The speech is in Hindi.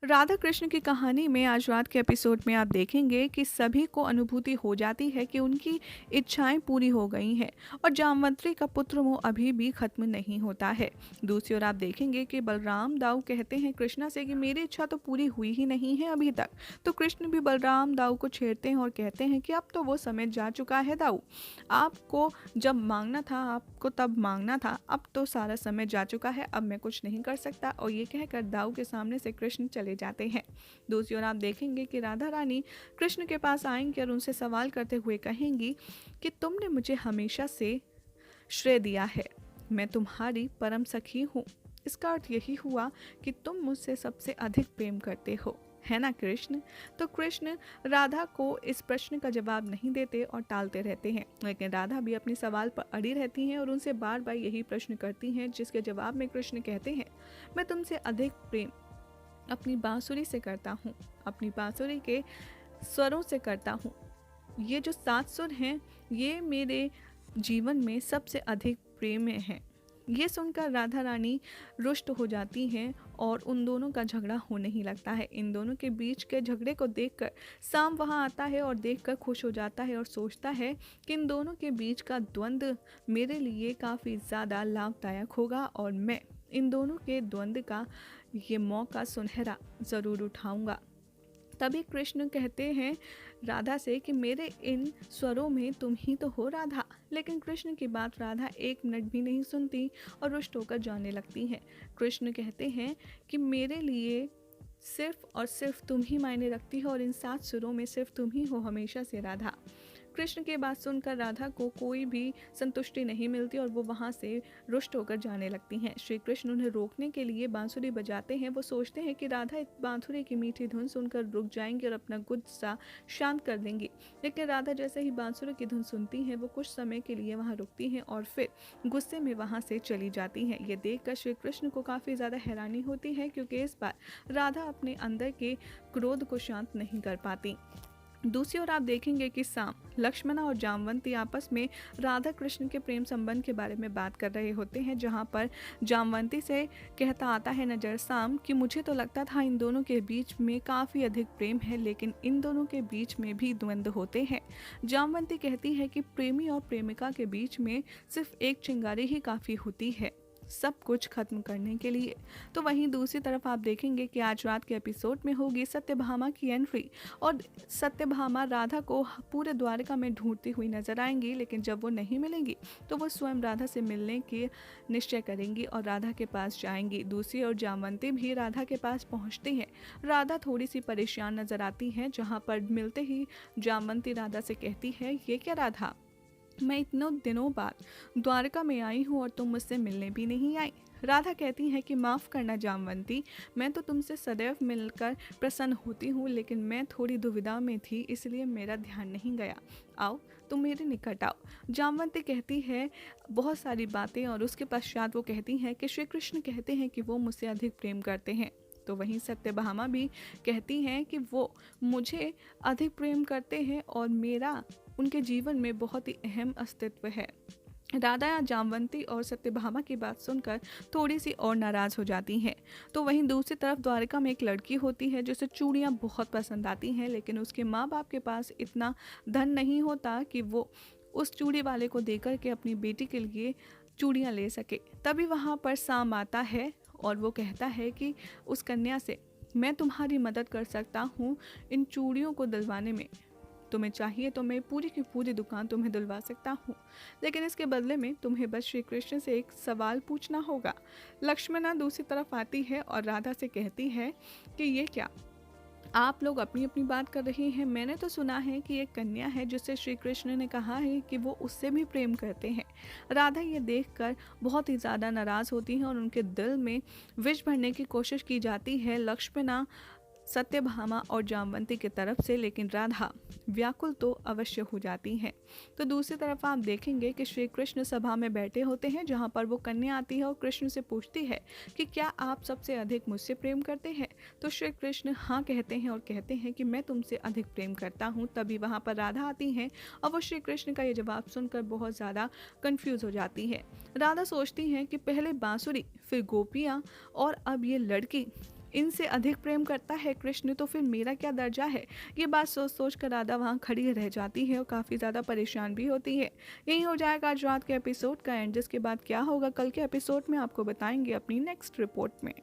राधा कृष्ण की कहानी में आज रात के एपिसोड में आप देखेंगे कि सभी को अनुभूति हो जाती है कि उनकी इच्छाएं पूरी हो गई हैं और जामवंती का पुत्र मोह अभी भी खत्म नहीं होता है। दूसरी ओर आप देखेंगे कि बलराम दाऊ कहते हैं कृष्णा से कि मेरी इच्छा तो पूरी हुई ही नहीं है अभी तक। तो कृष्ण भी बलराम दाऊ को छेड़ते हैं और कहते हैं कि अब तो वो समय जा चुका है दाऊ, आपको जब मांगना था आपको तब मांगना था, अब तो सारा समय जा चुका है, अब मैं कुछ नहीं कर सकता। और ये कहकर दाऊ के सामने से कृष्ण चले जाते हैं। दूसरी ओर आप देखेंगे कि राधा रानी कृष्ण के पास आएंगी और उनसे सवाल करते हुए कहेंगी कि तुमने मुझे हमेशा से श्रेय दिया है, मैं तुम्हारी परम सखी हूँ, इसका अर्थ यही हुआ कि तुम मुझसे सबसे अधिक प्रेम करते हो, है ना कृष्ण। तो कृष्ण राधा को इस प्रश्न का जवाब नहीं देते और टालते रहते हैं, लेकिन राधा भी अपने सवाल पर अड़ी रहती हैं और उनसे बार बार यही प्रश्न करती हैं, जिसके जवाब में कृष्ण कहते हैं मैं तुमसे अधिक प्रेम अपनी बांसुरी से करता हूँ, अपनी बांसुरी के स्वरों से करता हूँ। ये जो 7 सुर हैं ये मेरे जीवन में सबसे अधिक प्रेम हैं। ये सुनकर राधा रानी रुष्ट हो जाती हैं और उन दोनों का झगड़ा होने ही लगता है। इन दोनों के बीच के झगड़े को देखकर साम वहाँ आता है और देखकर खुश हो जाता है और सोचता है कि इन दोनों के बीच का द्वंद्व मेरे लिए काफ़ी ज़्यादा लाभदायक होगा और मैं इन दोनों के द्वंद्व का ये मौका सुनहरा ज़रूर उठाऊंगा। तभी कृष्ण कहते हैं राधा से कि मेरे इन स्वरों में तुम ही तो हो राधा। लेकिन कृष्ण की बात राधा 1 मिनट भी नहीं सुनती और रुष्ट होकर जाने लगती हैं। कृष्ण कहते हैं कि मेरे लिए सिर्फ और सिर्फ तुम ही मायने रखती हो और इन 7 सुरों में सिर्फ तुम ही हो हमेशा से राधा। कृष्ण की बात सुनकर राधा को कोई भी संतुष्टि नहीं मिलती और वो वहाँ से रुष्ट होकर जाने लगती हैं। श्री कृष्ण उन्हें रोकने के लिए बांसुरी बजाते हैं। वो सोचते हैं कि राधा इस बांसुरी की मीठी धुन सुनकर रुक जाएंगी और अपना गुस्सा शांत कर देंगी, लेकिन राधा जैसे ही बांसुरी की धुन सुनती हैं वो कुछ समय के लिए वहाँ रुकती हैं और फिर गुस्से में वहाँ से चली जाती हैं। ये देखकर श्री कृष्ण को काफ़ी ज़्यादा हैरानी होती है, क्योंकि इस बार राधा अपने अंदर के क्रोध को शांत नहीं कर पाती। दूसरी ओर आप देखेंगे कि साम, लक्ष्मणा और जामवंती आपस में राधा कृष्ण के प्रेम संबंध के बारे में बात कर रहे होते हैं, जहां पर जामवंती से कहता आता है नजर साम कि मुझे तो लगता था इन दोनों के बीच में काफ़ी अधिक प्रेम है, लेकिन इन दोनों के बीच में भी द्वंद्व होते हैं। जामवंती कहती है कि प्रेमी और प्रेमिका के बीच में सिर्फ एक चिंगारी ही काफ़ी होती है सब कुछ खत्म करने के लिए। तो वहीं दूसरी तरफ आप देखेंगे कि आज रात के एपिसोड में होगी सत्यभामा की एंट्री और सत्यभामा राधा को पूरे द्वारका में ढूंढती हुई नजर आएंगी, लेकिन जब वो नहीं मिलेंगी तो वो स्वयं राधा से मिलने की निश्चय करेंगी और राधा के पास जाएंगी। दूसरी ओर जामवंती भी राधा के पास पहुंचती है। राधा थोड़ी सी परेशान नजर आती है, जहाँ पर मिलते ही जामवंती राधा से कहती है ये क्या राधा, मैं इतनों दिनों बाद द्वारका में आई हूँ और तुम मुझसे मिलने भी नहीं आई। राधा कहती है कि माफ़ करना जामवंती, मैं तो तुमसे सदैव मिलकर प्रसन्न होती हूँ, लेकिन मैं थोड़ी दुविधा में थी इसलिए मेरा ध्यान नहीं गया, आओ तुम मेरे निकट आओ। जामवंती कहती है बहुत सारी बातें और उसके पश्चात वो कहती हैं कि श्री कृष्ण कहते हैं कि वो मुझसे अधिक प्रेम करते हैं। तो वहीं सत्यभामा भी कहती हैं कि वो मुझे अधिक प्रेम करते हैं और मेरा उनके जीवन में बहुत ही अहम अस्तित्व है। राधा या जामवंती और सत्यभामा की बात सुनकर थोड़ी सी और नाराज़ हो जाती हैं। तो वहीं दूसरी तरफ द्वारका में एक लड़की होती है जिसे चूड़ियाँ बहुत पसंद आती हैं, लेकिन उसके माँ बाप के पास इतना धन नहीं होता कि वो उस चूड़ी वाले को देकर के अपनी बेटी के लिए चूड़ियाँ ले सके। तभी वहाँ पर साम आता है और वो कहता है कि उस कन्या से मैं तुम्हारी मदद कर सकता हूँ इन चूड़ियों को दिलवाने में, तुम्हें चाहिए तो मैं पूरी की पूरी दुकान तुम्हें दिलवा सकता हूँ, लेकिन इसके बदले में तुम्हें बस श्री कृष्ण से एक सवाल पूछना होगा। लक्ष्मणा दूसरी तरफ आती है और राधा से कहती है कि ये क्या, आप लोग अपनी अपनी बात कर रहे हैं, मैंने तो सुना है कि एक कन्या है जिससे श्री कृष्ण ने कहा है कि वो उससे भी प्रेम करते हैं। राधा ये देखकर बहुत ही ज़्यादा नाराज़ होती हैं और उनके दिल में विष भरने की कोशिश की जाती है। लक्ष्मणा सत्यभामा और जामवंती की तरफ से, लेकिन राधा व्याकुल तो अवश्य हो जाती हैं। तो दूसरी तरफ आप देखेंगे कि श्री कृष्ण सभा में बैठे होते हैं, जहाँ पर वो कन्या आती है और कृष्ण से पूछती है कि क्या आप सबसे अधिक मुझसे प्रेम करते हैं। तो श्री कृष्ण हाँ कहते हैं और कहते हैं कि मैं तुमसे अधिक प्रेम करता हूँ। तभी वहाँ पर राधा आती हैं और वो श्री कृष्ण का ये जवाब सुनकर बहुत ज़्यादा कंफ्यूज हो जाती है। राधा सोचती हैं कि पहले बांसुरी, फिर गोपियाँ और अब ये लड़की, इनसे अधिक प्रेम करता है कृष्ण, तो फिर मेरा क्या दर्जा है। ये बात सोच सोच कर राधा वहाँ खड़ी रह जाती है और काफ़ी ज़्यादा परेशान भी होती है। यही हो जाएगा आज रात के एपिसोड का एंड, जिसके बाद क्या होगा कल के एपिसोड में आपको बताएंगे अपनी नेक्स्ट रिपोर्ट में।